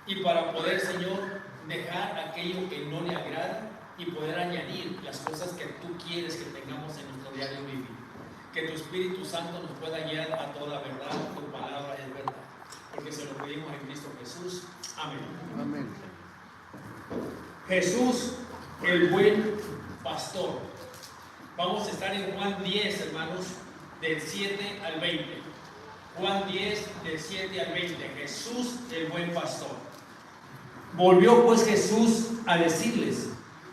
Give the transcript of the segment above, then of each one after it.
y para poder, Señor, dejar aquello que no le agrada y poder añadir las cosas que tú quieres que tengamos en nuestro diario vivir. Que tu Espíritu Santo nos pueda guiar a toda verdad, tu palabra es verdad. Porque se lo pedimos en Cristo Jesús. Amén. Amén. Jesús, el buen pastor. Vamos a estar en Juan 10, hermanos, del 7 al 20. Juan 10, del 7 al 20. Jesús, el buen pastor. Volvió pues Jesús a decirles: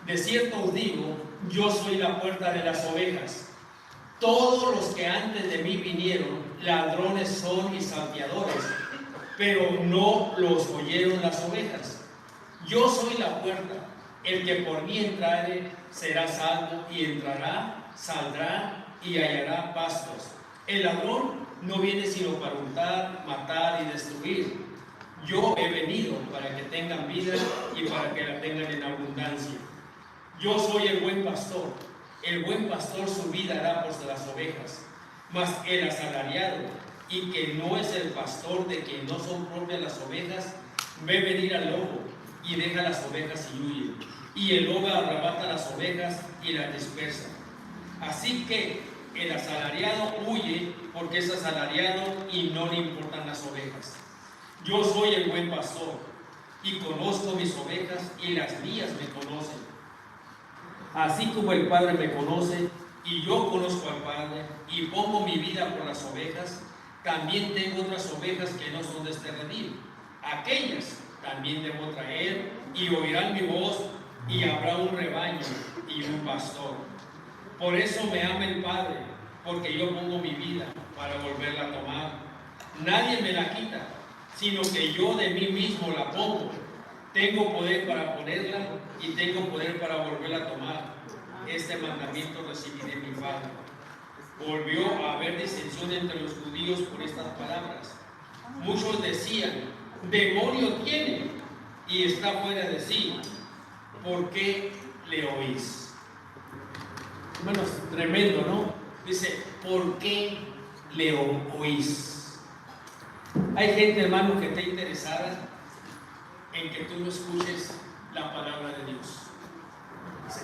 de cierto os digo, yo soy la puerta de las ovejas. Todos los que antes de mí vinieron, ladrones son y salteadores, pero no los oyeron las ovejas. Yo soy la puerta. El que por mí entrare será salvo, y entrará, saldrá y hallará pastos. El ladrón no viene sino para hurtar, matar y destruir. Yo he venido para que tengan vida y para que la tengan en abundancia. Yo soy el buen pastor. El buen pastor su vida da por las ovejas. Mas el asalariado, y que no es el pastor de quien no son propias las ovejas, ve venir al lobo y deja las ovejas y huye. Y el lobo arrebata las ovejas y las dispersa. Así que el asalariado huye porque es asalariado y no le importan las ovejas. Yo soy el buen pastor y conozco mis ovejas y las mías me conocen. Así como el Padre me conoce y yo conozco al Padre y pongo mi vida por las ovejas, también tengo otras ovejas que no son de este redil. Aquellas también debo traer y oirán mi voz, y habrá un rebaño y un pastor. Por eso me ama el Padre, porque yo pongo mi vida para volverla a tomar. Nadie me la quita, sino que yo de mí mismo la pongo. Tengo poder para ponerla y tengo poder para volverla a tomar. Este mandamiento recibí de mi Padre. Volvió a haber disensión entre los judíos por estas palabras. Muchos decían: demonio tiene y está fuera de sí. ¿Por qué le oís? Hermanos, tremendo, ¿no? Dice: ¿por qué le oís? Hay gente, hermano, que está interesada en que tú no escuches la palabra de Dios. Sí.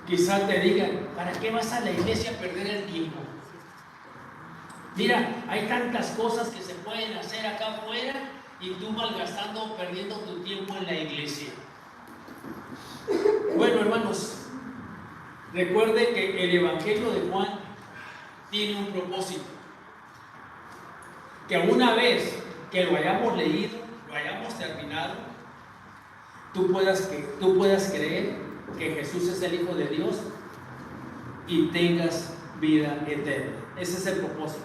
Quizás te digan: ¿para qué vas a la iglesia a perder el tiempo? Mira, hay tantas cosas que se pueden hacer acá afuera y tú malgastando, perdiendo tu tiempo en la iglesia. Bueno, hermanos, recuerde que el Evangelio de Juan tiene un propósito. Que una vez que lo hayamos leído, lo hayamos terminado, tú puedas creer que Jesús es el Hijo de Dios y tengas vida eterna. Ese es el propósito.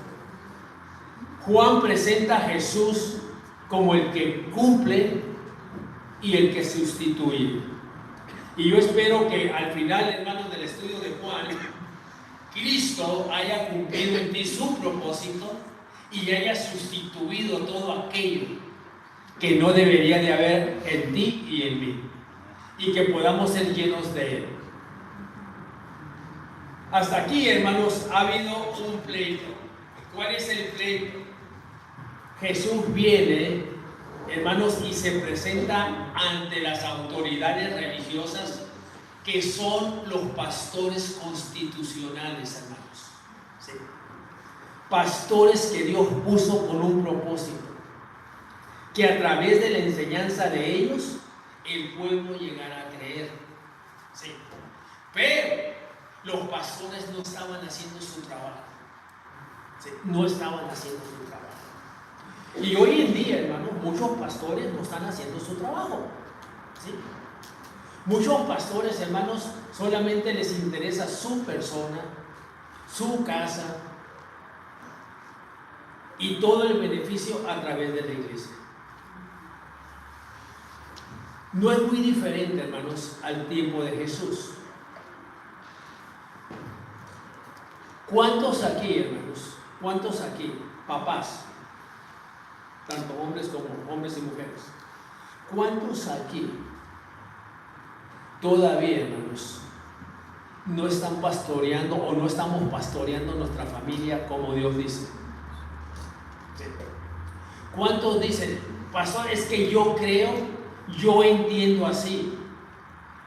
Juan presenta a Jesús como el que cumple y el que sustituye. Y yo espero que al final, hermanos, del estudio de Juan, Cristo haya cumplido en ti su propósito y haya sustituido todo aquello que no debería de haber en ti y en mí, y que podamos ser llenos de Él. Hasta aquí, hermanos, ha habido un pleito. ¿Cuál es el pleito? Jesús viene, hermanos, y se presenta ante las autoridades religiosas, que son los pastores constitucionales, hermanos. ¿Sí? Pastores que Dios puso con un propósito, que a través de la enseñanza de ellos el pueblo llegará a creer. ¿Sí? Pero los pastores no estaban haciendo su trabajo. ¿Sí? No estaban haciendo su trabajo. Y hoy en día, hermanos, muchos pastores no están haciendo su trabajo. ¿Sí? Muchos pastores, hermanos, solamente les interesa su persona, su casa y todo el beneficio a través de la iglesia. No es muy diferente, hermanos, al tiempo de Jesús. ¿Cuántos aquí, hermanos? ¿Cuántos aquí, papás? Tanto hombres como hombres y mujeres. ¿Cuántos aquí todavía, hermanos, no están pastoreando o no estamos pastoreando nuestra familia como Dios dice? ¿Cuántos dicen: pastor, es que yo creo, yo entiendo así.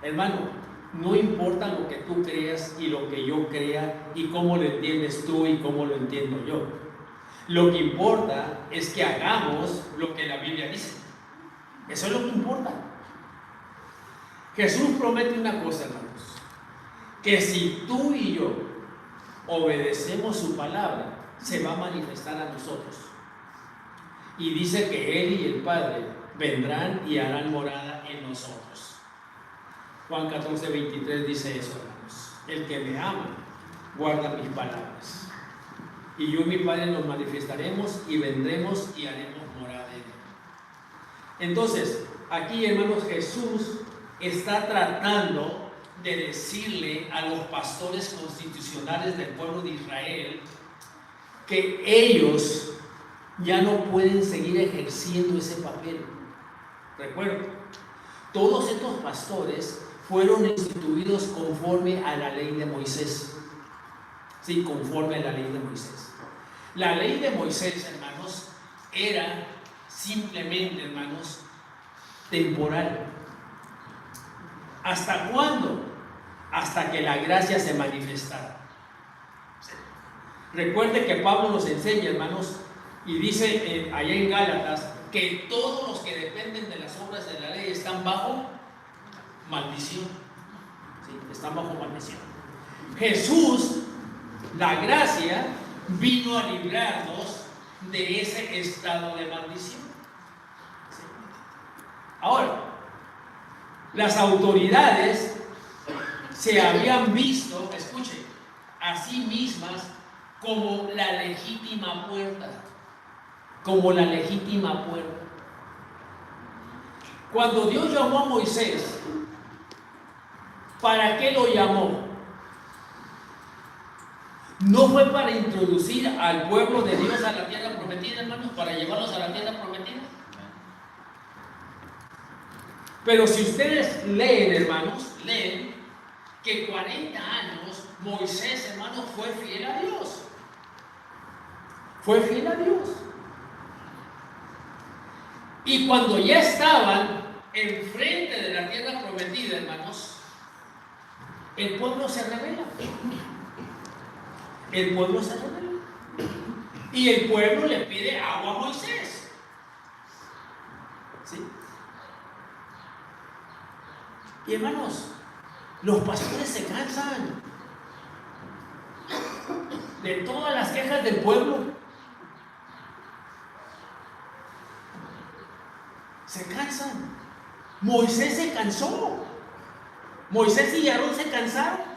Hermano, no importa lo que tú creas y lo que yo crea y cómo lo entiendes tú y cómo lo entiendo yo. Lo que importa es que hagamos lo que la Biblia dice. Eso es lo que importa. Jesús promete una cosa, hermanos, que si tú y yo obedecemos su palabra, se va a manifestar a nosotros. Y dice que Él y el Padre vendrán y harán morada en nosotros. Juan 14:23 dice eso, hermanos. El que me ama, guarda mis palabras. Y yo y mi Padre nos manifestaremos y vendremos y haremos morada en Él. Entonces, aquí, hermanos, Jesús está tratando de decirle a los pastores constitucionales del pueblo de Israel que ellos ya no pueden seguir ejerciendo ese papel. Recuerden, todos estos pastores fueron instituidos conforme a la ley de Moisés. Sí, conforme a la ley de Moisés. La ley de Moisés, hermanos, era simplemente, hermanos, temporal. ¿Hasta cuándo? Hasta que la gracia se manifestara. Recuerde que Pablo nos enseña, hermanos, y dice allá en Gálatas que todos los que dependen de las obras de la ley están bajo maldición. Sí, están bajo maldición. Jesús, la gracia, vino a librarnos de ese estado de maldición. Sí. Ahora, las autoridades se habían visto, escuchen, a sí mismas como la legítima puerta. Como la legítima puerta. Cuando Dios llamó a Moisés, ¿para qué lo llamó? No fue para introducir al pueblo de Dios a la tierra prometida, hermanos, para llevarlos a la tierra prometida. Pero si ustedes leen, hermanos, leen que 40 años Moisés, hermanos, fue fiel a Dios. Fue fiel a Dios. Y cuando ya estaban enfrente de la tierra prometida, hermanos, el pueblo se rebela. El pueblo se rebela. Y el pueblo le pide agua a Moisés. ¿Sí? Y hermanos, los pastores se cansan de todas las quejas del pueblo. Se cansan. Moisés se cansó. Moisés y Aarón se cansaron.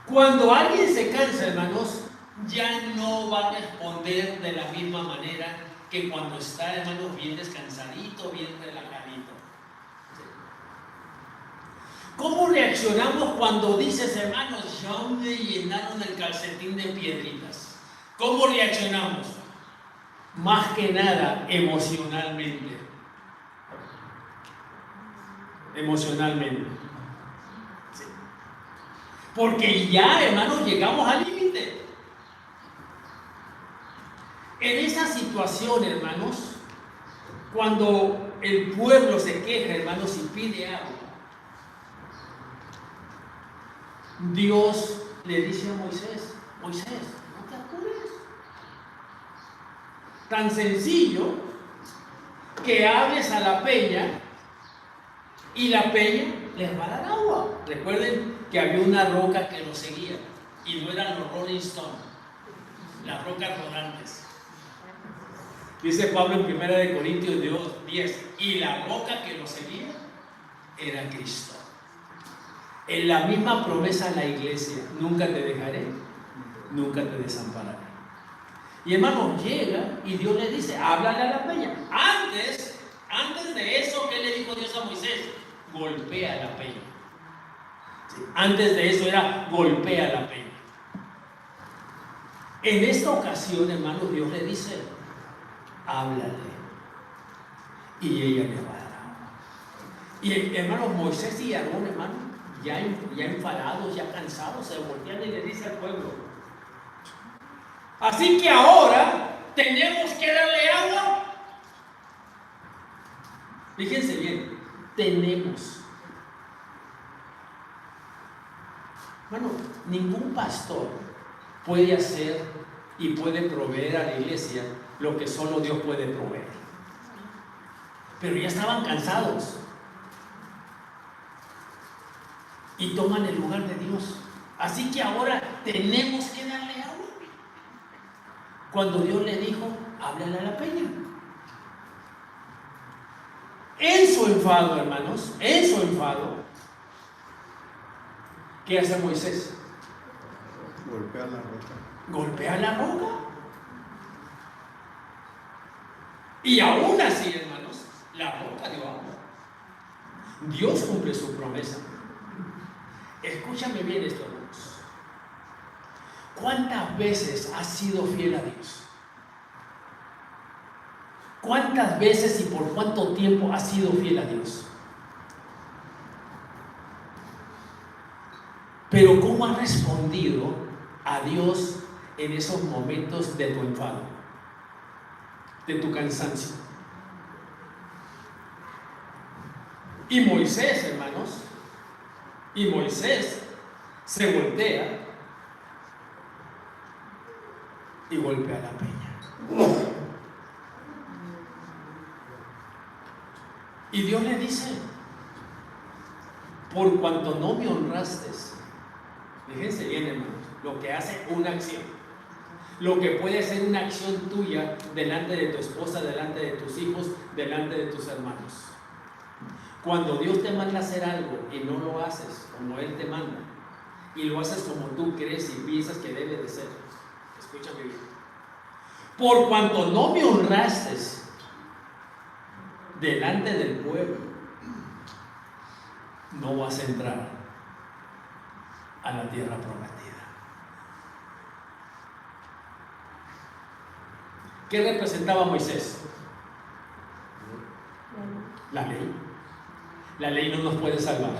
Cuando alguien se cansa, hermanos, ya no va a responder de la misma manera que cuando está, hermanos, bien descansadito, bien relajadito. ¿Cómo reaccionamos cuando dices, hermanos, ya me llenaron el calcetín de piedritas? ¿Cómo reaccionamos? Más que nada, emocionalmente. Emocionalmente. Sí. Porque ya, hermanos, llegamos al límite. En esa situación, hermanos, cuando el pueblo se queja, hermanos, y pide agua, Dios le dice a Moisés, Moisés, no te apures. Tan sencillo que hables a la peña y la peña les va a dar agua. Recuerden que había una roca que los seguía y no eran los Rolling Stones, las rocas rodantes. Dice Pablo en 1 Corintios 10, y la roca que los seguía era Cristo. En la misma promesa a la iglesia, nunca te dejaré, nunca te desampararé. Y hermano, llega y Dios le dice, háblale a la peña. Antes de eso, ¿qué le dijo Dios a Moisés? Golpea a la peña. Sí, antes de eso era golpea a la peña. En esta ocasión, hermano, Dios le dice, háblale. Y ella le va a dar agua. Y hermano, Moisés y Aarón, hermano, ya enfadados, ya cansados, se voltean y le dice al pueblo, así que ahora tenemos que darle agua. Fíjense bien, tenemos. Bueno, ningún pastor puede hacer y puede proveer a la iglesia lo que solo Dios puede proveer. Pero ya estaban cansados y toman el lugar de Dios. Así que ahora tenemos que darle agua. Cuando Dios le dijo, háblale a la peña. En su enfado, hermanos, en su enfado, ¿qué hace Moisés? Golpea la roca. Golpea la roca. Y aún así, hermanos, la roca dio agua. Dios cumple su promesa. Escúchame bien esto, hermanos. ¿Cuántas veces has sido fiel a Dios? ¿Cuántas veces y por cuánto tiempo has sido fiel a Dios? Pero ¿cómo has respondido a Dios en esos momentos de tu enfado, de tu cansancio? Y Moisés, hermanos, y Moisés se voltea y golpea la peña. Y Dios le dice, por cuanto no me honraste, fíjense bien, hermanos, lo que hace una acción, lo que puede ser una acción tuya delante de tu esposa, delante de tus hijos, delante de tus hermanos. Cuando Dios te manda a hacer algo y no lo haces como Él te manda, y lo haces como tú crees y piensas que debe de ser, escúchame bien, por cuanto no me honraste delante del pueblo, no vas a entrar a la tierra prometida. ¿Qué representaba Moisés? La ley. La ley no nos puede salvar.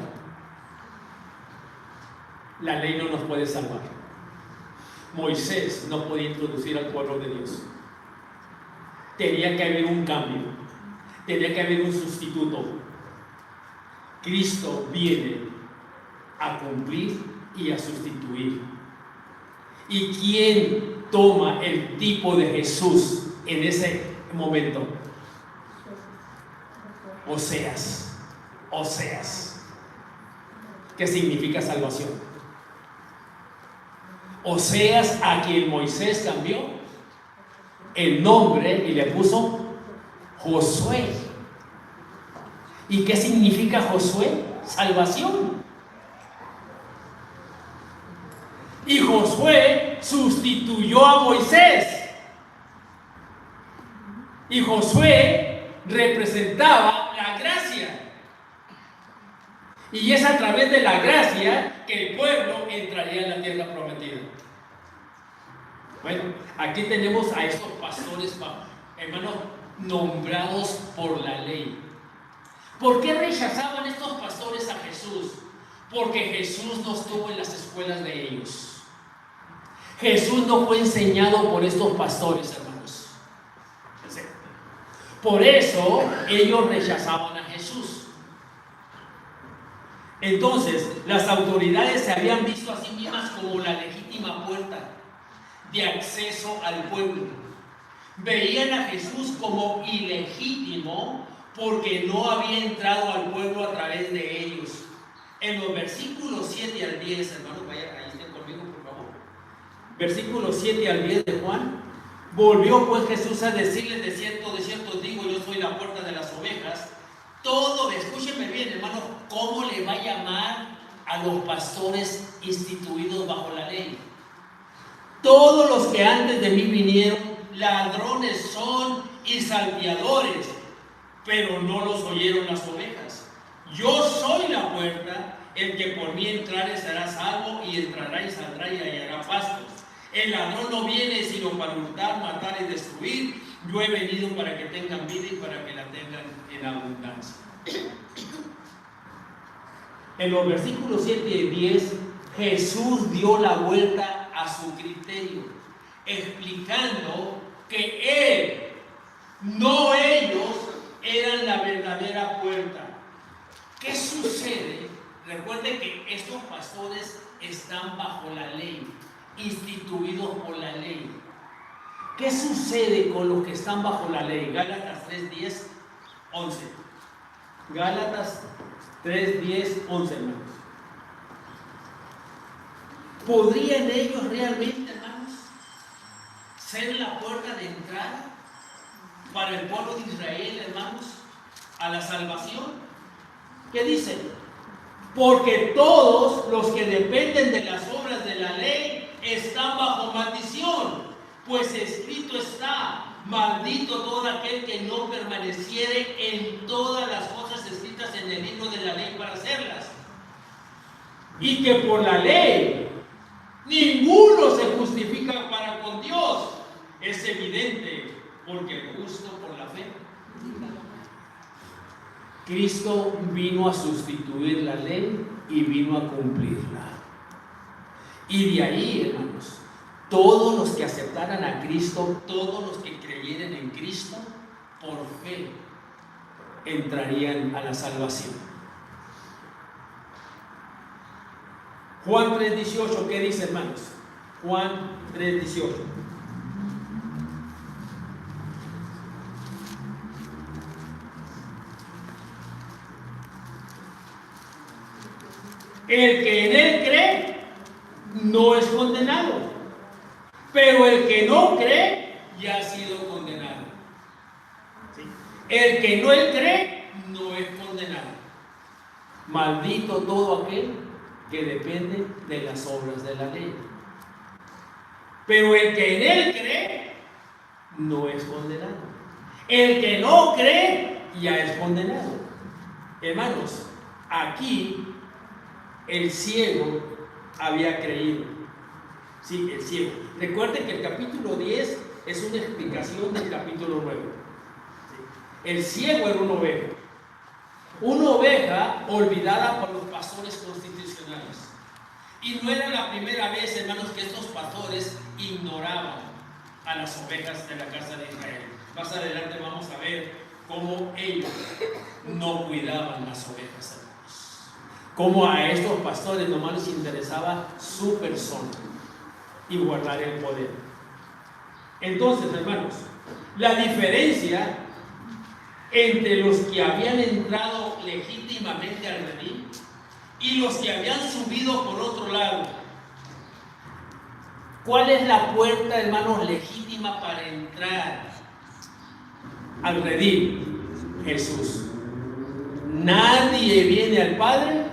La ley no nos puede salvar. Moisés no podía introducir al pueblo de Dios. Tenía que haber un cambio. Tenía que haber un sustituto. Cristo viene a cumplir y a sustituir. ¿Y quién toma el tipo de Jesús en ese momento? Oseas. ¿Qué significa salvación? Oseas, a quien Moisés cambió el nombre y le puso Josué. ¿Y qué significa Josué? Salvación. Y Josué sustituyó a Moisés. Y Josué representaba la gracia. Y es a través de la gracia que el pueblo entraría en la tierra prometida. Bueno, aquí tenemos a estos pastores, hermanos, nombrados por la ley. ¿Por qué rechazaban estos pastores a Jesús? Porque Jesús no estuvo en las escuelas de ellos. Jesús no fue enseñado por estos pastores, hermanos. Por eso ellos rechazaban a Jesús. Entonces, las autoridades se habían visto a sí mismas como la legítima puerta de acceso al pueblo. Veían a Jesús como ilegítimo porque no había entrado al pueblo a través de ellos. En los versículos 7 al 10, hermanos, vayan ahí, estén conmigo, por favor. Versículos 7 al 10 de Juan. Volvió pues Jesús a decirles, de cierto os digo, yo soy la puerta de las ovejas. Todo, escúchenme bien, hermano, ¿cómo le va a llamar a los pastores instituidos bajo la ley? Todos los que antes de mí vinieron, ladrones son y salteadores, pero no los oyeron las ovejas. Yo soy la puerta, el que por mí entrare será salvo, y entrará y saldrá y hallará pastos. El ladrón no viene sino para hurtar, matar y destruir. Yo he venido para que tengan vida y para que la tengan en abundancia. En los versículos 7 y 10, Jesús dio la vuelta a su criterio, explicando que Él, no ellos, eran la verdadera puerta. ¿Qué sucede? Recuerde que estos pastores están bajo la ley, instituidos por la ley. ¿Qué sucede con los que están bajo la ley? Gálatas 3, 10, 11. Gálatas 3, 10, 11, hermanos. ¿Podrían ellos realmente, hermanos, ser la puerta de entrada para el pueblo de Israel, hermanos, a la salvación? ¿Qué dicen? Porque todos los que dependen de las obras de la ley están bajo maldición, pues escrito está: maldito todo aquel que no permaneciere en todas las cosas escritas en el libro de la ley para hacerlas. Y que por la ley ninguno se justifica para con Dios. Es evidente, porque el justo por la fe. Cristo vino a sustituir la ley y vino a cumplirla. Y de ahí, hermanos, todos los que aceptaran a Cristo, todos los que creyeran en Cristo, por fe, entrarían a la salvación. Juan 3:18, ¿qué dice, hermanos? Juan 3:18. El que en Él cree no es condenado, pero el que no cree ya ha sido condenado. ¿Sí? El que no cree no es condenado. Maldito todo aquel que depende de las obras de la ley. Pero el que en Él cree no es condenado. El que no cree ya es condenado. Hermanos, aquí el ciego había creído. Sí, el ciego. Recuerden que el capítulo 10 es una explicación del capítulo 9. ¿Sí? El ciego era una oveja. Una oveja olvidada por los pastores constitucionales. Y no era la primera vez, hermanos, que estos pastores ignoraban a las ovejas de la casa de Israel. Más adelante vamos a ver cómo ellos no cuidaban las ovejas, hermanos. Cómo a estos pastores nomás les interesaba su persona y guardar el poder. Entonces, hermanos, la diferencia entre los que habían entrado legítimamente al redil y los que habían subido por otro lado. ¿Cuál es la puerta, hermanos, legítima para entrar al redil? Jesús. Nadie viene al Padre.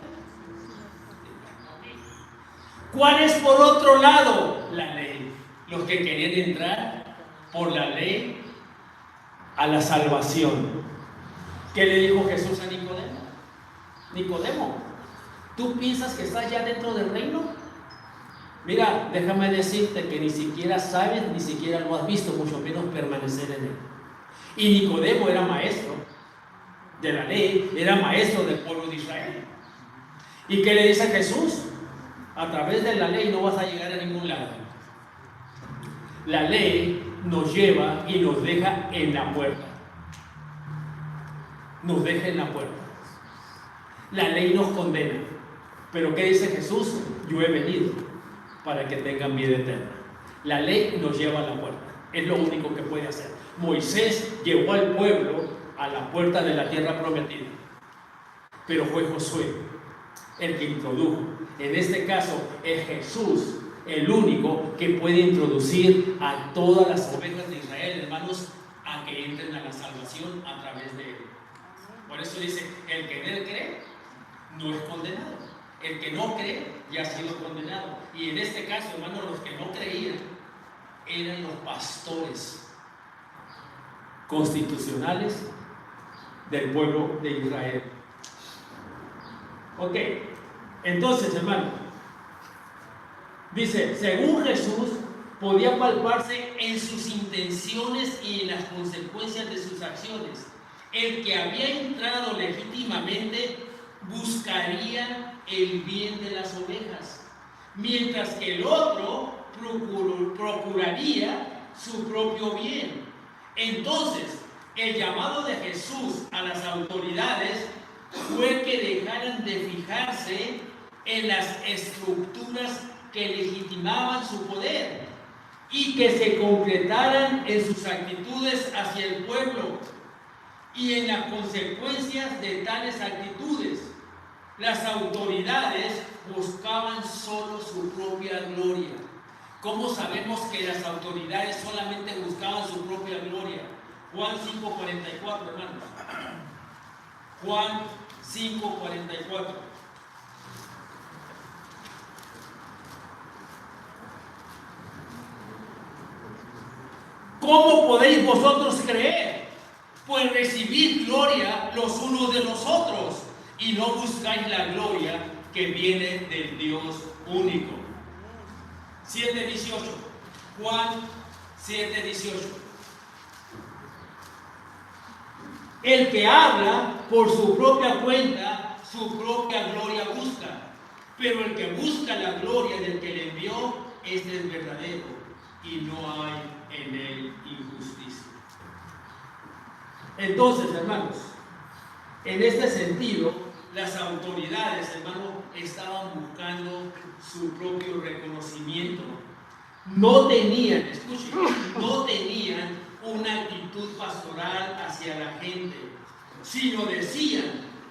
¿Cuál es por otro lado? La ley. Los que querían entrar por la ley a la salvación. ¿Qué le dijo Jesús a Nicodemo? Nicodemo, ¿tú piensas que estás ya dentro del reino? Mira, déjame decirte que ni siquiera sabes, ni siquiera lo has visto, mucho menos permanecer en él. Y Nicodemo era maestro de la ley, era maestro del pueblo de Israel. ¿Y qué le dice Jesús? A través de la ley no vas a llegar a ningún lado. La ley nos lleva y nos deja en la puerta. Nos deja en la puerta. La ley nos condena. Pero ¿qué dice Jesús? Yo he venido para que tengan vida eterna. La ley nos lleva a la puerta. Es lo único que puede hacer. Moisés llevó al pueblo a la puerta de la tierra prometida. Pero fue Josué el que introdujo. En este caso es Jesús el único que puede introducir a todas las ovejas de Israel, hermanos, a que entren a la salvación a través de él. Por eso dice, el que en él cree no es condenado. El que no cree ya ha sido condenado. Y en este caso, hermanos, los que no creían eran los pastores constitucionales del pueblo de Israel. Ok, entonces, hermano, dice, según Jesús, podía palparse en sus intenciones y en las consecuencias de sus acciones. El que había entrado legítimamente buscaría el bien de las ovejas, mientras que el otro procuraría su propio bien. Entonces, el llamado de Jesús a las autoridades fue que dejaran de fijarse en las estructuras que legitimaban su poder y que se concretaran en sus actitudes hacia el pueblo y en las consecuencias de tales actitudes. Las autoridades buscaban solo su propia gloria. ¿Cómo sabemos que las autoridades solamente buscaban su propia gloria? Juan 5:44, hermanos. Juan 5:44. ¿Cómo podéis vosotros creer? Pues recibid gloria los unos de los otros y no buscáis la gloria que viene del Dios único. 7:18. Juan 7:18. El que habla por su propia cuenta, su propia gloria busca. Pero el que busca la gloria del que le envió, este es verdadero y no hay en él injusticia. Entonces, hermanos, en este sentido, las autoridades, hermanos, estaban buscando su propio reconocimiento. No tenían, escuchen, no tenían una actitud pastoral hacia la gente, sino decían: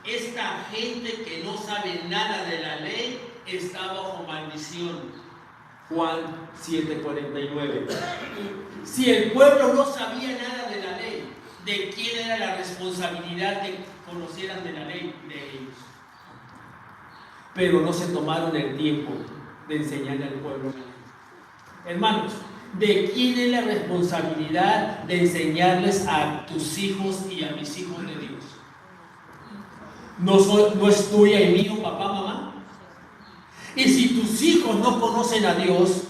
esta gente que no sabe nada de la ley está bajo maldición. Juan 7:49. Si el pueblo no sabía nada de la ley, ¿de quién era la responsabilidad que conocieran de la ley? De ellos. Pero no se tomaron el tiempo de enseñarle al pueblo. Hermanos, ¿de quién es la responsabilidad de enseñarles a tus hijos y a mis hijos de Dios? ¿No es tuya y mío, papá, mamá? Y si tus hijos no conocen a Dios,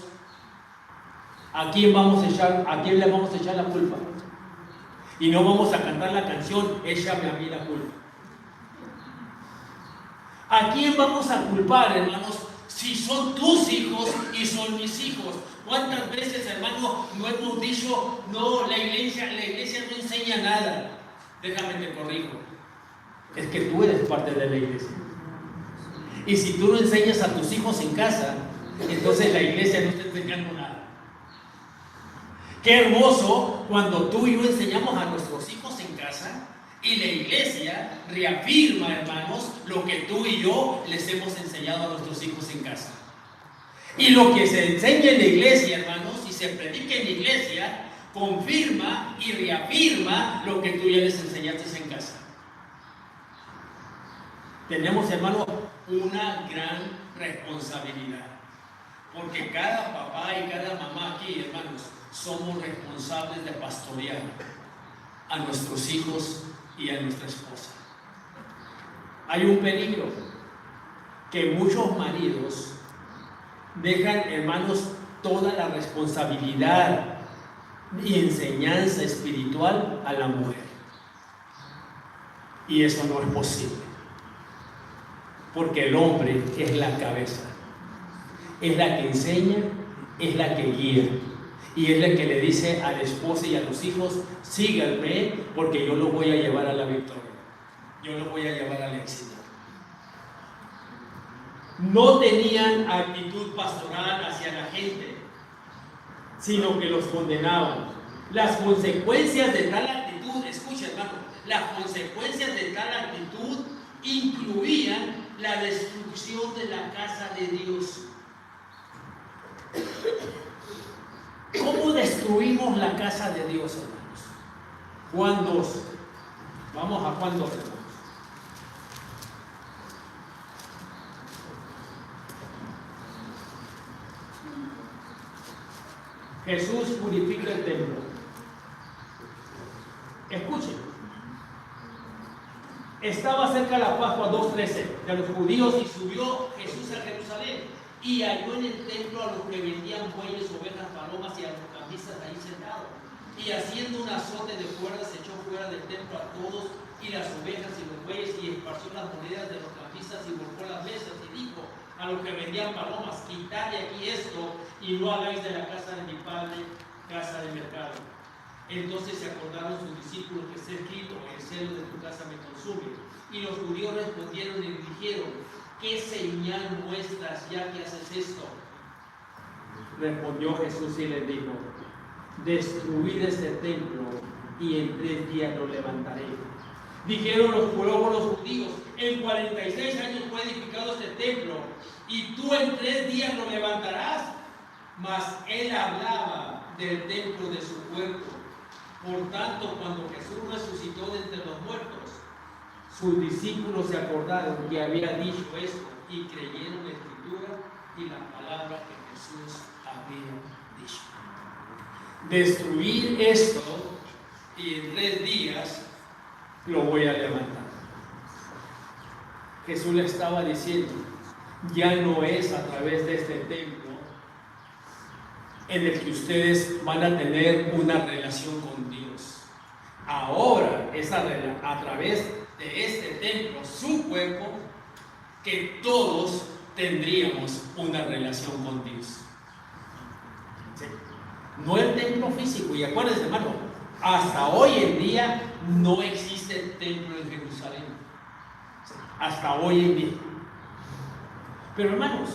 ¿a quién le vamos a echar la culpa? Y no vamos a cantar la canción "Échame a mí la culpa". ¿A quién vamos a culpar, hermanos, si son tus hijos y son mis hijos? ¿Cuántas veces, hermano, no hemos dicho: no, la iglesia no enseña nada? Déjame te corrijo. Es que tú eres parte de la iglesia. Y si tú no enseñas a tus hijos en casa, entonces la iglesia no está enseñando nada. Qué hermoso cuando tú y yo enseñamos a nuestros hijos en casa y la iglesia reafirma, hermanos, lo que tú y yo les hemos enseñado a nuestros hijos en casa. Y lo que se enseña en la iglesia, hermanos, y se predica en la iglesia, confirma y reafirma lo que tú ya les enseñaste en casa. Tenemos, hermanos, una gran responsabilidad, porque cada papá y cada mamá aquí, hermanos, somos responsables de pastorear a nuestros hijos y a nuestra esposa. Hay un peligro que muchos maridos dejan, hermanos, toda la responsabilidad y enseñanza espiritual a la mujer, y eso no es posible. Porque el hombre es la cabeza, es la que enseña, es la que guía, y es la que le dice a la esposa y a los hijos: síganme porque yo los voy a llevar a la victoria, yo los voy a llevar al éxito. No tenían actitud pastoral hacia la gente, sino que los condenaban. Las consecuencias de tal actitud, escucha, hermano, las consecuencias de tal actitud incluían la destrucción de la casa de Dios. ¿Cómo destruimos la casa de Dios, hermanos? Juan 2. Vamos a Juan 2, hermanos. Jesús purifica el templo. Escuchen. Estaba cerca la Pascua 2:13 de los judíos y subió Jesús a Jerusalén y halló en el templo a los que vendían bueyes, ovejas, palomas y a los cambistas ahí sentados. Y haciendo un azote de cuerdas echó fuera del templo a todos y las ovejas y los bueyes y esparció las monedas de los cambistas y volcó las mesas y dijo a los que vendían palomas: quitad de aquí esto y no hagáis de la casa de mi padre casa de mercado. Entonces se acordaron sus discípulos que está escrito: el celo de tu casa me consume. Y los judíos respondieron y le dijeron: ¿qué señal muestras ya que haces esto? Respondió Jesús y les dijo: destruid este templo y en 3 días lo levantaré. Dijeron luego los judíos: en 46 años fue edificado este templo y tú en 3 días lo levantarás. Mas él hablaba del templo de su cuerpo. Por tanto, cuando Jesús resucitó de entre los muertos, sus discípulos se acordaron que había dicho esto y creyeron la escritura y la palabra que Jesús había dicho. Destruir esto y en 3 días lo voy a levantar. Jesús le estaba diciendo: ya no es a través de este templo en el que ustedes van a tener una relación con Dios. Ahora es a través de este templo, su cuerpo, que todos tendríamos una relación con Dios. ¿Sí? No el templo físico. Y acuérdense, hermano, hasta hoy en día no existe el templo en Jerusalén. ¿Sí? Hasta hoy en día. Pero hermanos,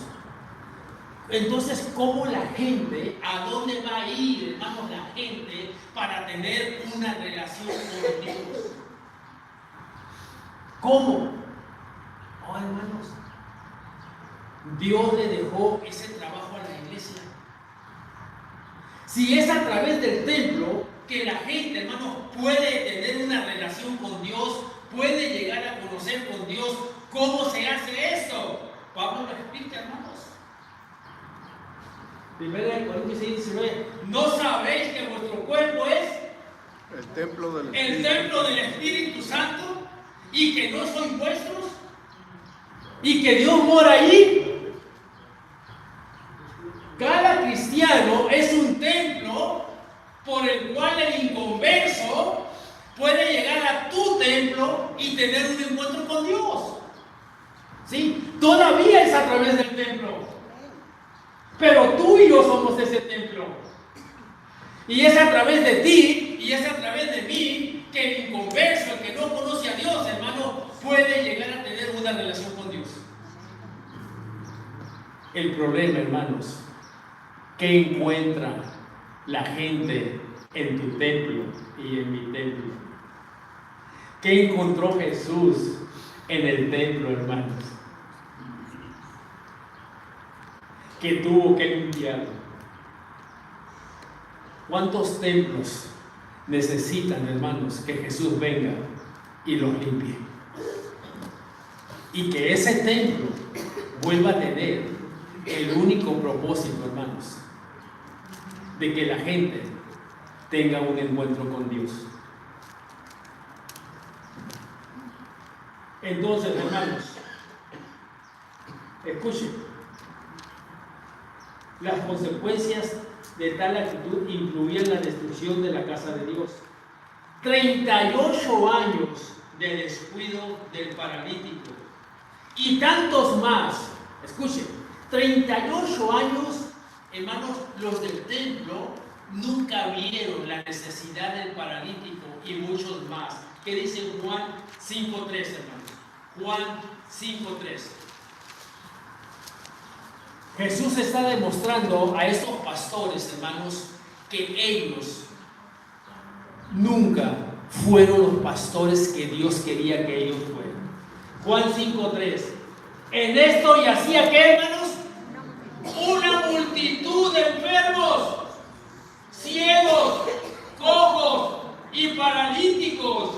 entonces, ¿cómo la gente, a dónde va a ir, hermanos, la gente para tener una relación con Dios? ¿Cómo? Oh, hermanos, Dios le dejó ese trabajo a la iglesia. Si es a través del templo que la gente, hermanos, puede tener una relación con Dios, puede llegar a conocer con Dios, ¿cómo se hace esto? Pablo lo explica, hermanos. 1 Corintios 6:19. ¿No sabéis que vuestro cuerpo es el templo del Espíritu Santo y que no sois vuestros y que Dios mora allí? Cada cristiano es un templo por el cual el inconverso puede llegar a tu templo y tener un encuentro con Dios. ¿Sí? Todavía es a través del templo. Pero tú y yo somos ese templo. Y es a través de ti y es a través de mí que el inconverso, el que no conoce a Dios, hermano, puede llegar a tener una relación con Dios. El problema, hermanos, ¿qué encuentra la gente en tu templo y en mi templo? ¿Qué encontró Jesús en el templo, hermanos? Que tuvo que limpiar. ¿Cuántos templos necesitan, hermanos, que Jesús venga y los limpie? Y que ese templo vuelva a tener el único propósito, hermanos, de que la gente tenga un encuentro con Dios. Entonces, hermanos, escuchen. Las consecuencias de tal actitud incluían la destrucción de la casa de Dios. 38 años de descuido del paralítico y tantos más. Escuchen, 38 años, hermanos, los del templo nunca vieron la necesidad del paralítico y muchos más. ¿Qué dice Juan 5:3, hermanos? Juan 5:3. Jesús está demostrando a estos pastores, hermanos, que ellos nunca fueron los pastores que Dios quería que ellos fueran. Juan 5:3. En esto yacía, ¿qué, hermanos? Una multitud de enfermos, ciegos, cojos y paralíticos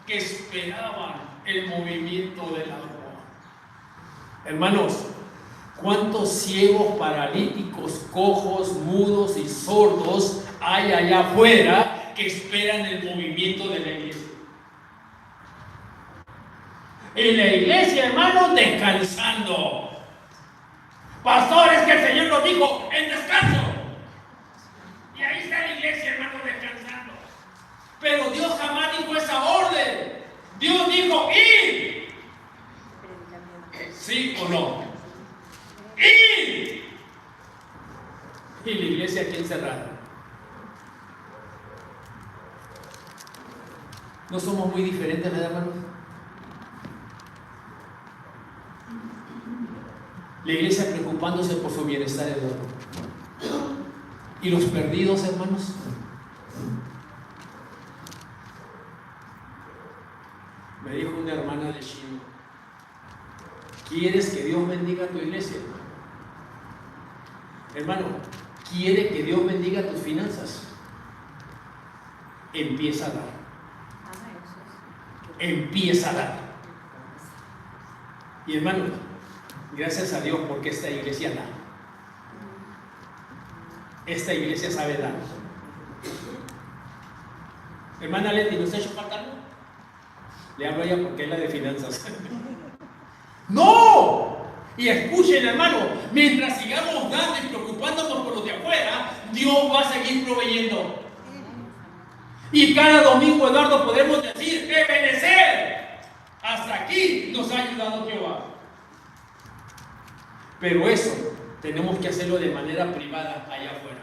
que esperaban el movimiento del agua. Hermanos, ¿cuántos ciegos, paralíticos, cojos, mudos y sordos hay allá afuera que esperan el movimiento de la iglesia? Y la iglesia, hermanos, descansando. Pastores, que el Señor nos dijo en descanso. Y ahí está la iglesia, hermanos, descansando. Pero Dios jamás dijo esa orden. Dios dijo: id. ¿Sí o no? ¡id! Y la iglesia aquí encerrada. No somos muy diferentes, ¿verdad, hermanos? La iglesia preocupándose por su bienestar, hermano. ¿Y los perdidos, hermanos? Me dijo una hermana de Chile: ¿quieres que Dios bendiga tu iglesia? Hermano, ¿quiere que Dios bendiga tus finanzas? Empieza a dar. Empieza a dar. Y hermano, gracias a Dios porque esta iglesia da. Esta iglesia sabe dar. Hermana Leti, ¿nos ha hecho falta algo? Le hablo a ella porque es la de finanzas. ¡No! Y escuchen, hermano, mientras sigamos dando y preocupándonos por los de afuera, Dios va a seguir proveyendo. Y cada domingo, Eduardo, podemos decir: ¡Ebenecer! Hasta aquí nos ha ayudado Jehová. Pero eso tenemos que hacerlo de manera privada allá afuera.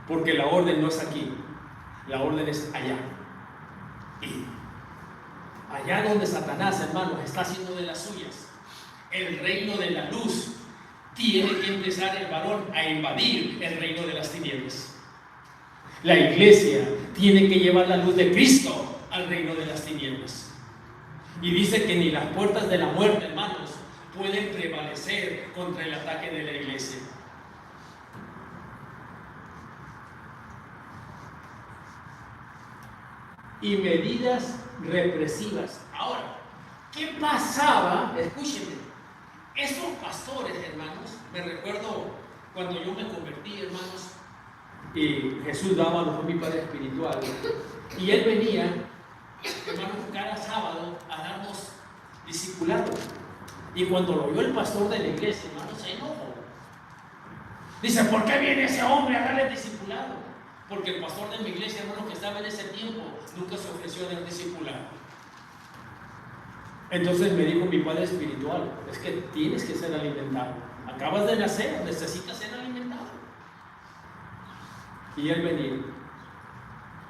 Porque la orden no es aquí, la orden es allá. Y allá donde Satanás, hermanos, está haciendo de las suyas, el reino de la luz, tiene que empezar el varón a invadir el reino de las tinieblas. La iglesia tiene que llevar la luz de Cristo al reino de las tinieblas. Y dice que ni las puertas de la muerte, hermanos, pueden prevalecer contra el ataque de la iglesia. Y medidas represivas. Ahora, ¿qué pasaba? Escúchenme. Esos pastores, hermanos, me recuerdo cuando yo me convertí, hermanos, y Jesús daba a mi padre espiritual, y él venía, hermanos, cada sábado a darnos discipulado. Y cuando lo vio el pastor de la iglesia, hermanos, se enojó. Dice: ¿por qué viene ese hombre a darle discipulado? Porque el pastor de mi iglesia, hermano, que estaba en ese tiempo, nunca se ofreció a dar discipulado. Entonces me dijo mi padre espiritual: es que tienes que ser alimentado. Acabas de nacer, necesitas ser alimentado. Y él venía.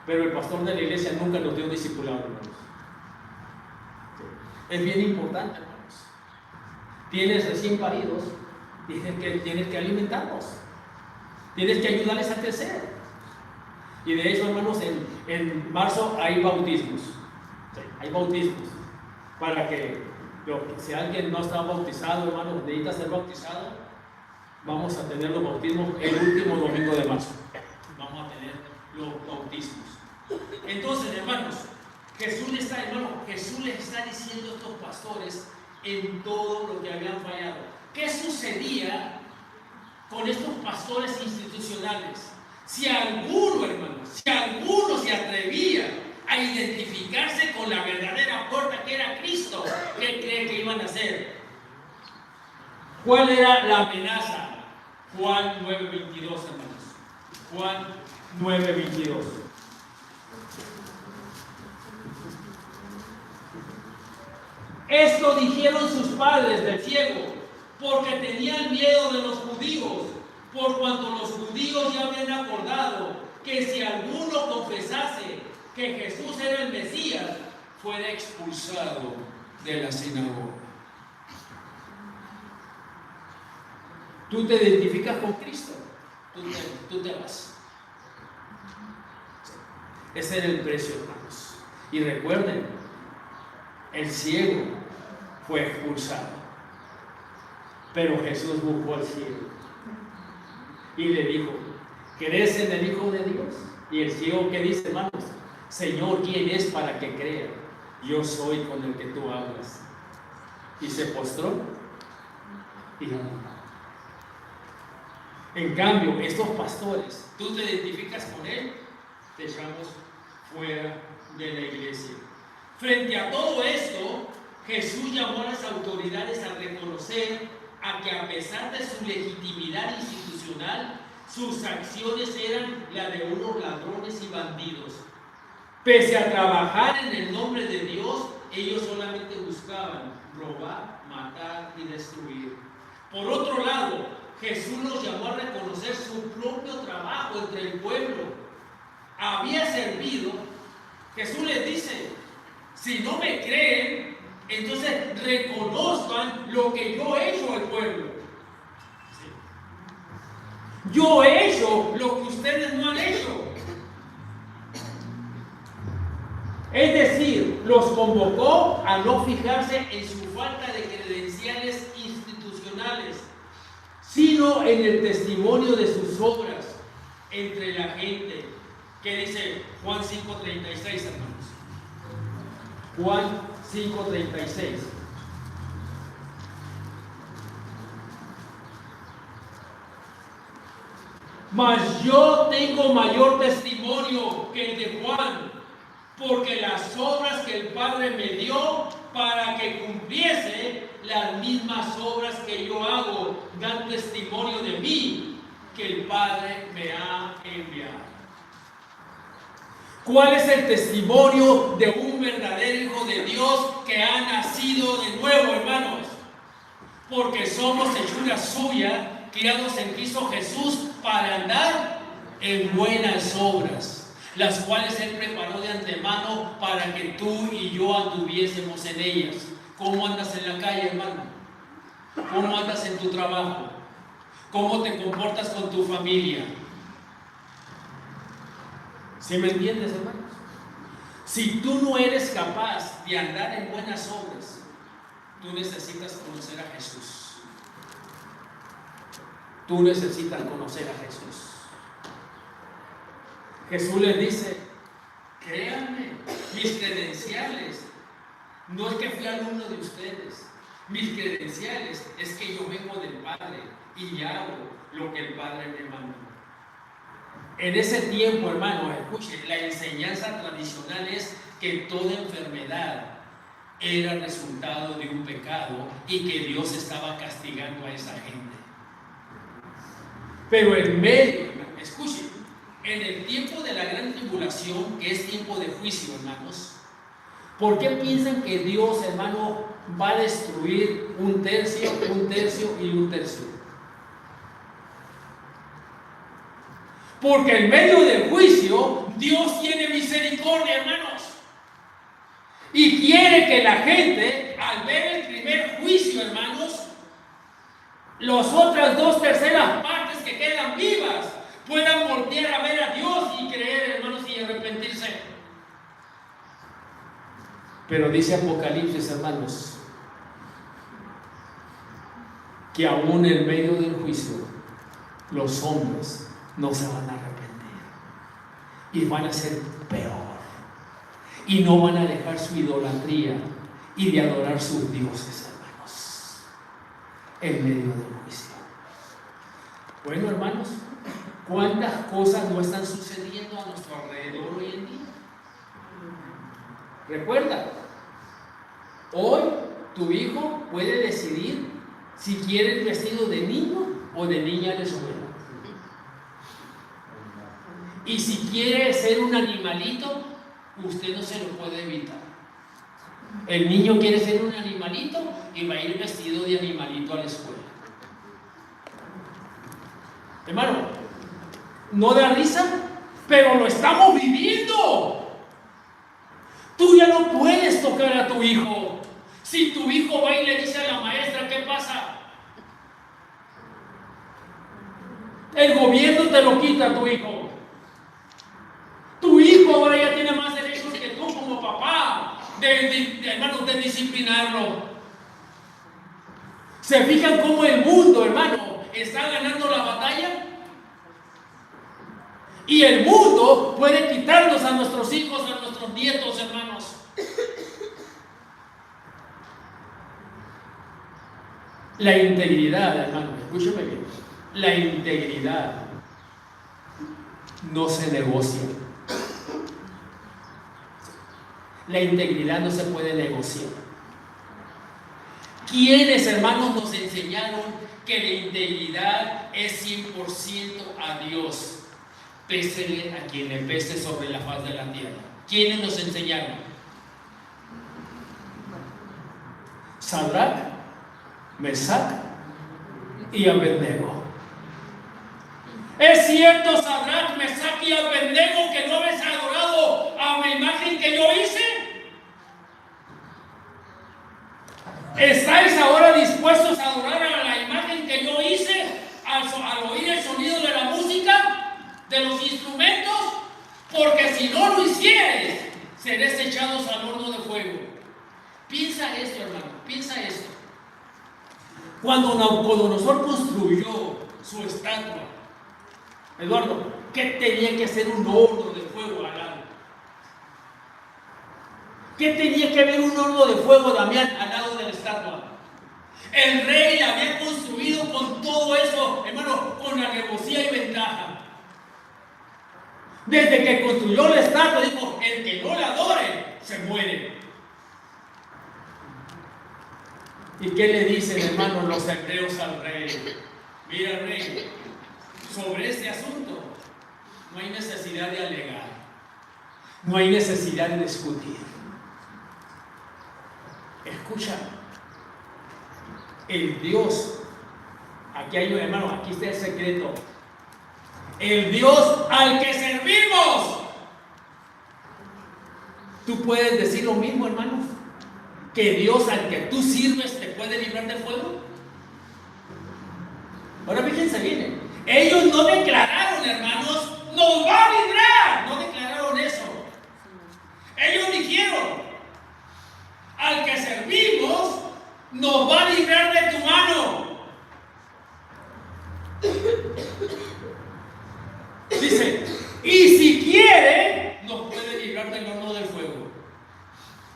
Pero el pastor de la iglesia nunca nos dio discipulado, hermanos. Es bien importante, hermanos. Tienes recién paridos, tienes que alimentarlos. Tienes que ayudarles a crecer. Y de hecho, hermanos, en marzo hay bautismos. Sí, hay bautismos. Para que si alguien no está bautizado, hermanos, necesita ser bautizado, vamos a tener los bautismos el último domingo de marzo. Vamos a tener los bautismos. Entonces, hermanos, Jesús les está diciendo a estos pastores en todo lo que habían fallado. ¿Qué sucedía con estos pastores institucionales? Si alguno, hermanos, se atrevía a identificarse con la verdadera puerta que era Cristo, ¿qué creen que iban a hacer? ¿Cuál era la amenaza? Juan 9:22, hermanos. Juan 9:22. Esto dijeron sus padres del ciego, porque tenían miedo de los judíos, por cuanto los judíos ya habían acordado que si alguno confesase que Jesús era el Mesías, fuera expulsado de la sinagoga. Tú te identificas con Cristo, tú te vas. Ese era el precio, hermanos. Y recuerden, el ciego fue expulsado, pero Jesús buscó al ciego y le dijo: ¿crees en el Hijo de Dios? Y el ciego, ¿qué dice, hermanos? Señor, ¿quién es para que crea? Yo soy con el que tú hablas. Y se postró y no. En cambio, estos pastores, tú te identificas con él, te echamos fuera de la iglesia. Frente a todo esto, Jesús llamó a las autoridades a reconocer a que, a pesar de su legitimidad institucional, sus acciones eran la de unos ladrones y bandidos. Pese a trabajar en el nombre de Dios, ellos solamente buscaban robar, matar y destruir. Por otro lado, Jesús los llamó a reconocer su propio trabajo entre el pueblo, había servido, Jesús les dice, si no me creen, entonces reconozcan lo que yo he hecho al pueblo. ¿Sí? Yo he hecho lo que ustedes no han hecho. Es decir, los convocó a no fijarse en su falta de credenciales institucionales, sino en el testimonio de sus obras entre la gente. ¿Qué dice Juan 5:36, hermanos? Juan 5:36. Mas yo tengo mayor testimonio que el de Juan, porque las obras que el Padre me dio para que cumpliese las mismas obras que yo hago, dan testimonio de mí, que el Padre me ha enviado. ¿Cuál es el testimonio de un verdadero hijo de Dios que ha nacido de nuevo, hermanos? Porque somos hechura suya, criados en Cristo Jesús para andar en buenas obras, las cuales Él preparó de antemano para que tú y yo anduviésemos en ellas. ¿Cómo andas en la calle, hermano? ¿Cómo andas en tu trabajo? ¿Cómo te comportas con tu familia? ¿Sí me entiendes, hermanos? Si tú no eres capaz de andar en buenas obras, tú necesitas conocer a Jesús. Tú necesitas conocer a Jesús. Jesús les dice, créanme, mis credenciales, no es que fui alumno de ustedes, mis credenciales es que yo vengo del Padre y hago lo que el Padre me mandó. En ese tiempo, hermano, escuchen, la enseñanza tradicional es que toda enfermedad era resultado de un pecado y que Dios estaba castigando a esa gente. Pero en medio, escuchen, en el tiempo de la gran tribulación, que es tiempo de juicio, hermanos, ¿por qué piensan que Dios, hermano, va a destruir un tercio y un tercio? Porque en medio del juicio, Dios tiene misericordia, hermanos. Y quiere que la gente, al ver el primer juicio, hermanos, las otras 2/3 partes que quedan vivas, puedan voltear a ver a Dios y creer, hermanos, y arrepentirse. Pero dice Apocalipsis, hermanos, que aún en medio del juicio, los hombres no se van a arrepentir y van a ser peor y no van a dejar su idolatría y de adorar sus dioses, hermanos, en medio del juicio. Bueno, hermanos, ¿cuántas cosas no están sucediendo a nuestro alrededor hoy en día? Recuerda, hoy tu hijo puede decidir si quiere el vestido de niño o de niña de su escuela. Y si quiere ser un animalito, usted no se lo puede evitar. El niño quiere ser un animalito y va a ir vestido de animalito a la escuela. Hermano, no da risa, pero lo estamos viviendo. Tú ya no puedes tocar a tu hijo. Si tu hijo va y le dice a la maestra, ¿qué pasa? El gobierno te lo quita a tu hijo. Tu hijo ahora ya tiene más derechos que tú como papá, hermano, de disciplinarlo. ¿Se fijan cómo el mundo, hermano, está ganando la batalla? Y el mundo puede quitarnos a nuestros hijos, a nuestros nietos, hermanos. La integridad, hermano, escúcheme bien. La integridad no se negocia. La integridad no se puede negociar. ¿Quiénes, hermanos, nos enseñaron que la integridad es 100% a Dios? Pésele a quien le pese sobre la faz de la tierra. ¿Quiénes nos enseñaron? Sadrach, Mesach y Abednego. ¿Es cierto, Sadrach, Mesach y Abednego, que no habéis adorado a una imagen que yo hice? ¿Estáis ahora dispuestos a adorar a la imagen que yo hice al oír el sonido de la música, de los instrumentos? Porque si no lo hicieres, seréis echados al horno de fuego. Piensa esto, hermano, piensa esto. Cuando Nabucodonosor construyó su estatua, Eduardo, ¿qué tenía que hacer un horno de fuego al lado? ¿Qué tenía que haber un horno de fuego, Damián, al lado de la estatua? El rey la había construido con todo eso, hermano, con alevosía y ventaja. Desde que construyó la estatua, dijo: el que no la adore, se muere. ¿Y qué le dicen, hermanos, los hebreos al rey? Mira, rey, sobre este asunto no hay necesidad de alegar, no hay necesidad de discutir. Escucha, el Dios, aquí hay un hermano, aquí está el secreto. El Dios al que servimos. ¿Tú puedes decir lo mismo, hermanos? ¿Que Dios al que tú sirves te puede librar del fuego? Ahora fíjense bien. Ellos no declararon, hermanos, nos va a librar. No declararon eso. Ellos dijeron: al que servimos nos va a librar de tu mano. Dice: y si quiere, nos puede librar del horno del fuego.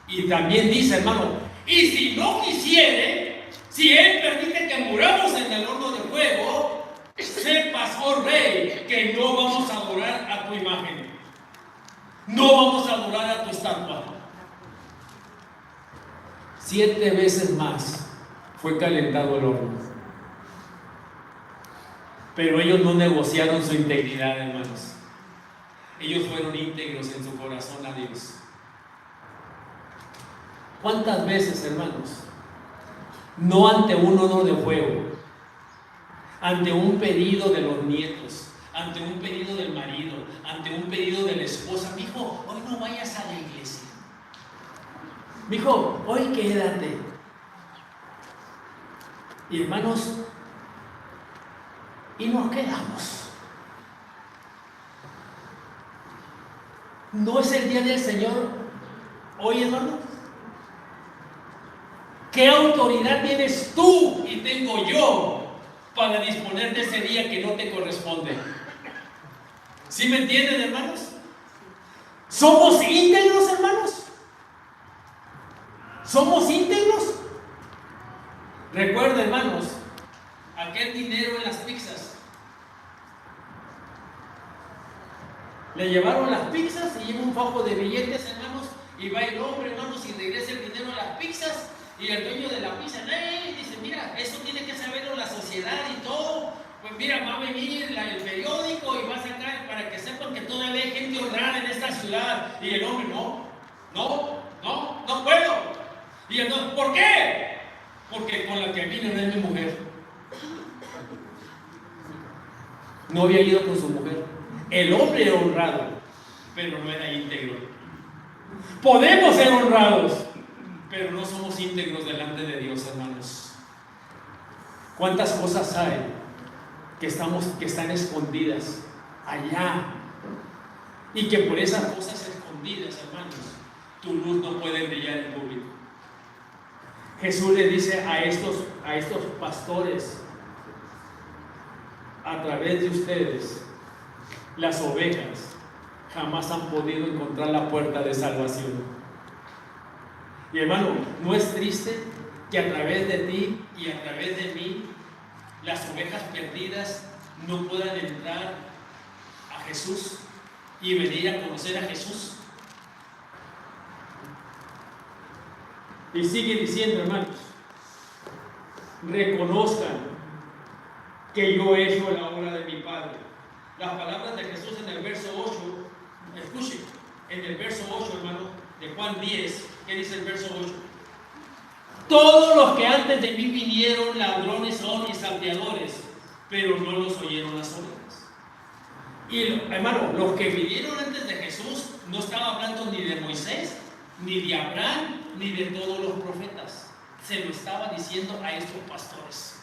Y también dice, hermano: y si no quisiere, si Él permite que muramos en el horno de fuego, sepas, oh rey, que no vamos a adorar a tu imagen, no vamos a adorar a tu estatua. 7 veces más fue calentado el horno. Pero ellos no negociaron su integridad, hermanos. Ellos fueron íntegros en su corazón a Dios. ¿Cuántas veces, hermanos, no ante un horno de fuego, ante un pedido de los nietos, ante un pedido del marido, ante un pedido de la esposa: mijo, hoy no vayas a la iglesia, mijo, hoy quédate? Y hermanos, y nos quedamos. ¿No es el día del Señor hoy, hermano? ¿Qué autoridad tienes tú y tengo yo para disponer de ese día que no te corresponde? ¿Sí me entienden, hermanos? ¿Somos íntegros, hermanos? ¿Somos íntegros? Recuerda, hermanos, aquel dinero en las pizzas. Le llevaron las pizzas y lleva un fajo de billetes, hermanos, y va el hombre, hermanos, y regresa el dinero a las pizzas. Y el dueño de la pizza dice: mira, eso tiene que saberlo la sociedad y todo. Pues mira, va a venir el periódico y va a sacar para que sepan que todavía hay gente honrada en esta ciudad. Y el hombre: no puedo. Y entonces, ¿por qué? Porque con la que vine no es mi mujer. No había ido con su mujer. El hombre era honrado, pero no era íntegro. Podemos ser honrados, pero no somos íntegros delante de Dios, hermanos. ¿Cuántas cosas hay que están escondidas allá? Y que por esas cosas escondidas, hermanos, tu luz no puede brillar en público. Jesús le dice a estos pastores: a través de ustedes, las ovejas jamás han podido encontrar la puerta de salvación. Y hermano, ¿no es triste que a través de ti y a través de mí las ovejas perdidas no puedan entrar a Jesús y venir a conocer a Jesús? Y sigue diciendo, hermanos: reconozcan que yo he hecho la obra de mi Padre. Las palabras de Jesús en el verso 8, escuchen, en el verso 8, hermano, de Juan 10, ¿qué dice el verso 8? Todos los que antes de mí vinieron ladrones son y salteadores, pero no los oyeron las orejas. Y hermano, los que vinieron antes de Jesús no estaba hablando ni de Moisés, ni de Abraham, ni de todos los profetas. Se lo estaba diciendo a estos pastores.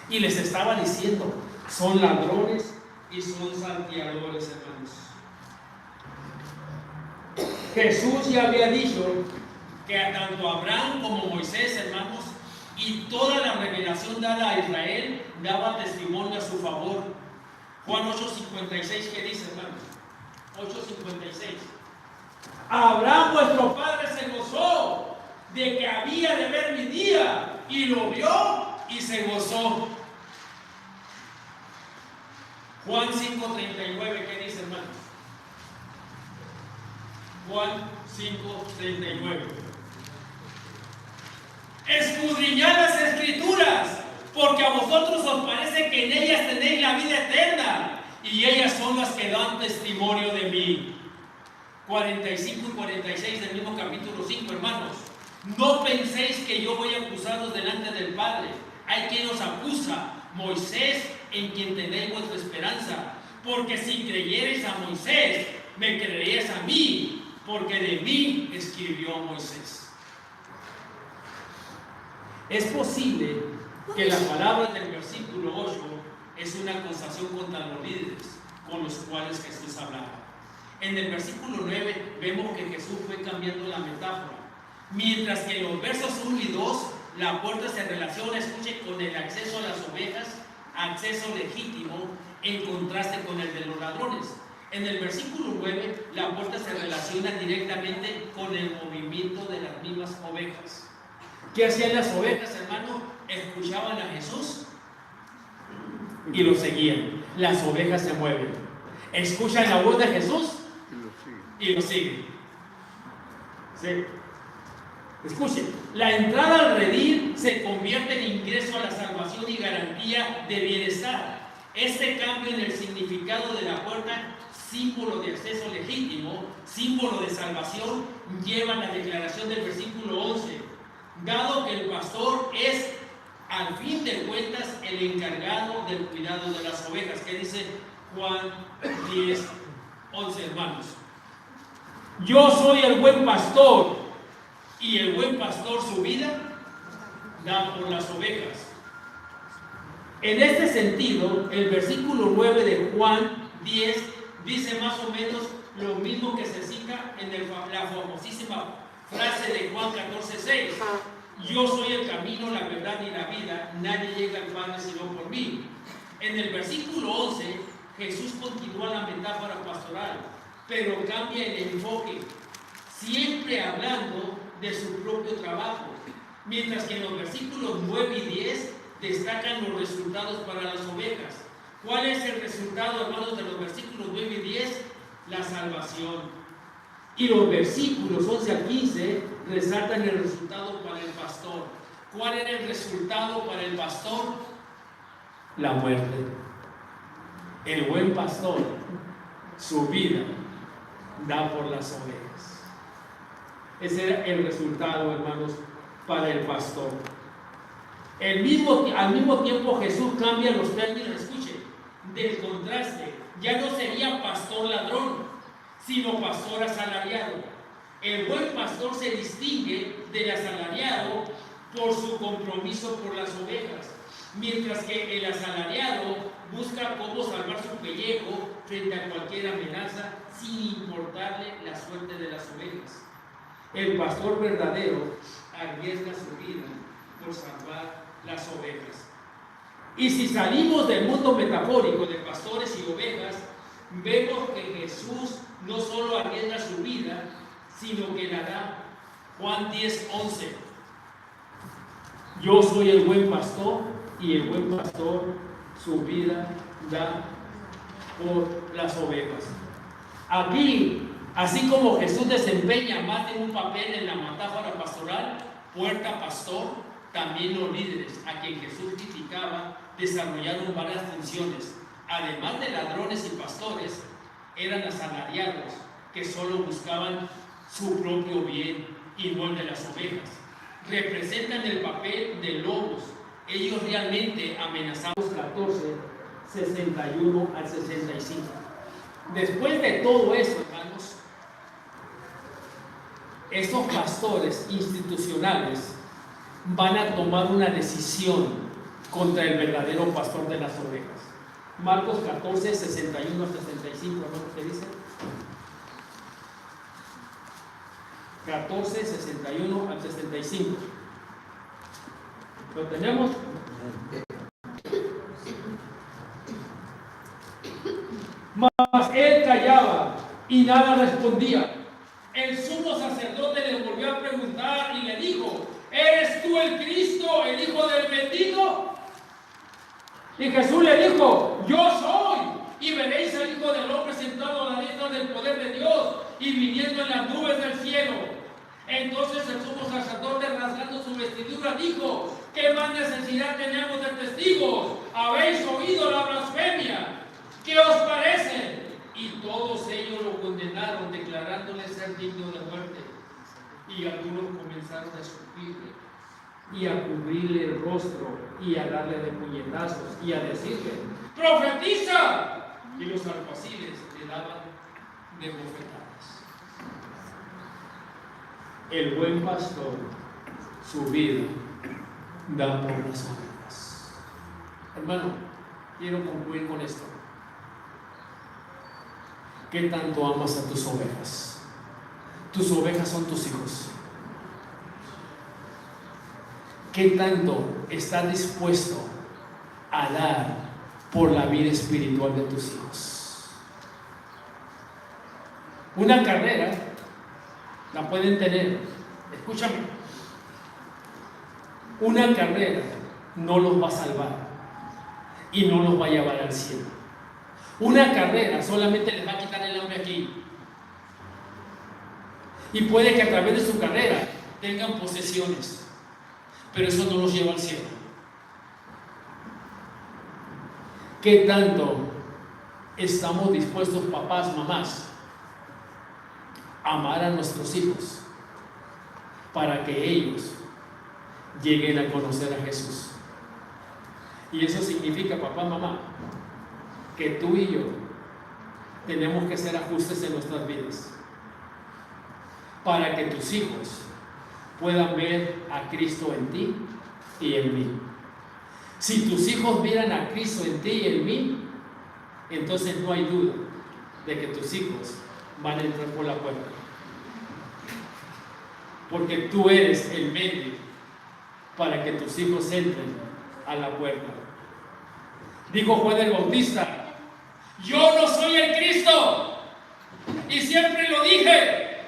Y les estaba diciendo, son ladrones y son salteadores, hermanos. Jesús ya había dicho que a tanto Abraham como Moisés, hermanos, y toda la revelación dada a Israel daba testimonio a su favor. Juan 8:56, ¿qué dice, hermanos? 8:56. Abraham, vuestro padre, se gozó de que había de ver mi día, y lo vio y se gozó. Juan 5:39, ¿qué dice, hermanos? Juan 5:39. Escudriñad las Escrituras, porque a vosotros os parece que en ellas tenéis la vida eterna, y ellas son las que dan testimonio de mí. 45 y 46 del mismo capítulo 5, hermanos. No penséis que yo voy a acusaros delante del Padre. Hay quien os acusa, Moisés, en quien tenéis vuestra esperanza. Porque si creyereis a Moisés, me creeréis a mí, porque de mí escribió Moisés. Es posible que la palabra del versículo 8 es una acusación contra los líderes con los cuales Jesús hablaba. En el versículo 9 vemos que Jesús fue cambiando la metáfora. Mientras que en los versos 1 y 2 la puerta se relaciona, escuche, con el acceso a las ovejas, acceso legítimo, en contraste con el de los ladrones. En el versículo 9 la puerta se relaciona directamente con el movimiento de las mismas ovejas. ¿Qué hacían las ovejas, hermano? Escuchaban a Jesús y lo seguían. Las ovejas se mueven. Escuchan la voz de Jesús y lo siguen. ¿Sí? Escuchen, la entrada al redil se convierte en ingreso a la salvación y garantía de bienestar. Este cambio en el significado de la puerta, símbolo de acceso legítimo, símbolo de salvación, lleva a la declaración del versículo 11. Dado que el pastor es, al fin de cuentas, el encargado del cuidado de las ovejas. ¿Qué dice Juan 10:11, hermanos? Yo soy el buen pastor, y el buen pastor su vida da por las ovejas. En este sentido, el versículo 9 de Juan 10 dice más o menos lo mismo que se cita en la famosísima frase de Juan 14:6. Yo soy el camino, la verdad y la vida, nadie llega al Padre sino por mí. En el versículo 11, Jesús continúa la metáfora pastoral, pero cambia el enfoque, siempre hablando de su propio trabajo, mientras que en los versículos 9 y 10 destacan los resultados para las ovejas. ¿Cuál es el resultado, hermanos, de los versículos 9 y 10? La salvación. Y los versículos 11 al 15 resaltan el resultado para el pastor. ¿Cuál era el resultado para el pastor? La muerte. El buen pastor, su vida da por las ovejas. Ese era el resultado, hermanos, para el pastor. Al mismo tiempo Jesús cambia los términos, escuchen, del contraste. Ya no sería pastor ladrón, sino pastor asalariado. El buen pastor se distingue del asalariado por su compromiso por las ovejas, mientras que el asalariado busca cómo salvar su pellejo frente a cualquier amenaza sin importarle la suerte de las ovejas. El pastor verdadero arriesga su vida por salvar las ovejas. Y si salimos del mundo metafórico de pastores y ovejas, vemos que Jesús no solo arriesga su vida, sino que la da. Juan 10:11. Yo soy el buen pastor, y el buen pastor su vida da por las ovejas. Aquí, así como Jesús desempeña más de un papel en la metáfora pastoral, puerta pastor, también los líderes a quien Jesús criticaba desarrollaron varias funciones. Además de ladrones y pastores, eran asalariados que solo buscaban su propio bien y no el de las ovejas. Representan el papel de lobos. Ellos realmente amenazaban. 14 61 al 65. Después de todo eso, hermanos, estos pastores institucionales van a tomar una decisión contra el verdadero pastor de las ovejas. Marcos 14, 61 al 65, hermanos, ¿qué dice? 14, 61 al 65. ¿Lo tenemos? Mas él callaba y nada respondía. El sumo sacerdote le volvió a preguntar y le dijo: ¿eres tú el Cristo, el Hijo del bendito? Y Jesús le dijo: yo soy. Y veréis al Hijo del Hombre sentado a la diestra del poder de Dios y viniendo en las nubes del cielo. Entonces el sumo sacerdote, rasgando su vestidura, dijo: ¿qué más necesidad tenemos de testigos? ¿Habéis oído la blasfemia? ¿Qué os parece? Y todos ellos lo condenaron, declarándole ser digno de muerte. Y algunos comenzaron a escupirle y a cubrirle el rostro y a darle de puñetazos y a decirle: ¡profetiza! Y los alguaciles le daban de bofetadas. El buen pastor su vida da por las ovejas. Hermano, quiero concluir con esto. ¿Qué tanto amas a tus ovejas? Tus ovejas son tus hijos. ¿Qué tanto estás dispuesto a dar por la vida espiritual de tus hijos? Una carrera la pueden tener. Escúchame. Una carrera no los va a salvar y no los va a llevar al cielo. Una carrera solamente les va a quitar el hambre aquí. Y puede que a través de su carrera tengan posesiones, pero eso no los lleva al cielo. ¿Qué tanto estamos dispuestos, papás, mamás, a amar a nuestros hijos para que ellos lleguen a conocer a Jesús? Y eso significa, papá, mamá, que tú y yo tenemos que hacer ajustes en nuestras vidas para que tus hijos puedan ver a Cristo en ti y en mí. Si tus hijos vieran a Cristo en ti y en mí, entonces no hay duda de que tus hijos van a entrar por la puerta, porque tú eres el medio para que tus hijos entren a la puerta. Dijo Juan el Bautista: yo no soy el Cristo, y siempre lo dije,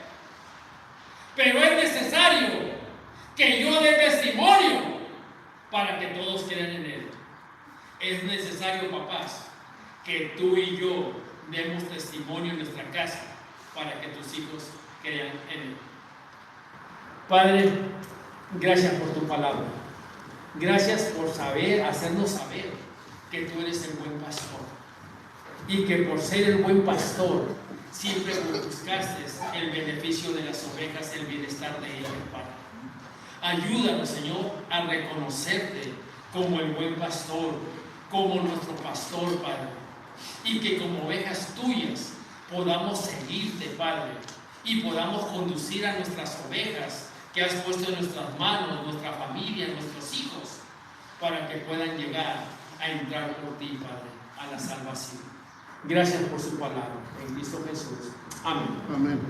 pero es necesario que yo dé testimonio para que todos crean en Él. Es necesario, papás, que tú y yo demos testimonio en nuestra casa para que tus hijos crean en Él. Padre, gracias por tu palabra. Gracias por hacernos saber que tú eres el buen pastor. Y que por ser el buen pastor siempre buscaste el beneficio de las ovejas, el bienestar de ellas, Padre. Ayúdanos, Señor, a reconocerte como el buen pastor, como nuestro pastor, Padre. Y que como ovejas tuyas podamos seguirte, Padre, y podamos conducir a nuestras ovejas que has puesto en nuestras manos, nuestra familia, nuestros hijos, para que puedan llegar a entrar por ti, Padre, a la salvación. Gracias por su palabra. En Cristo Jesús. Amén. Amén.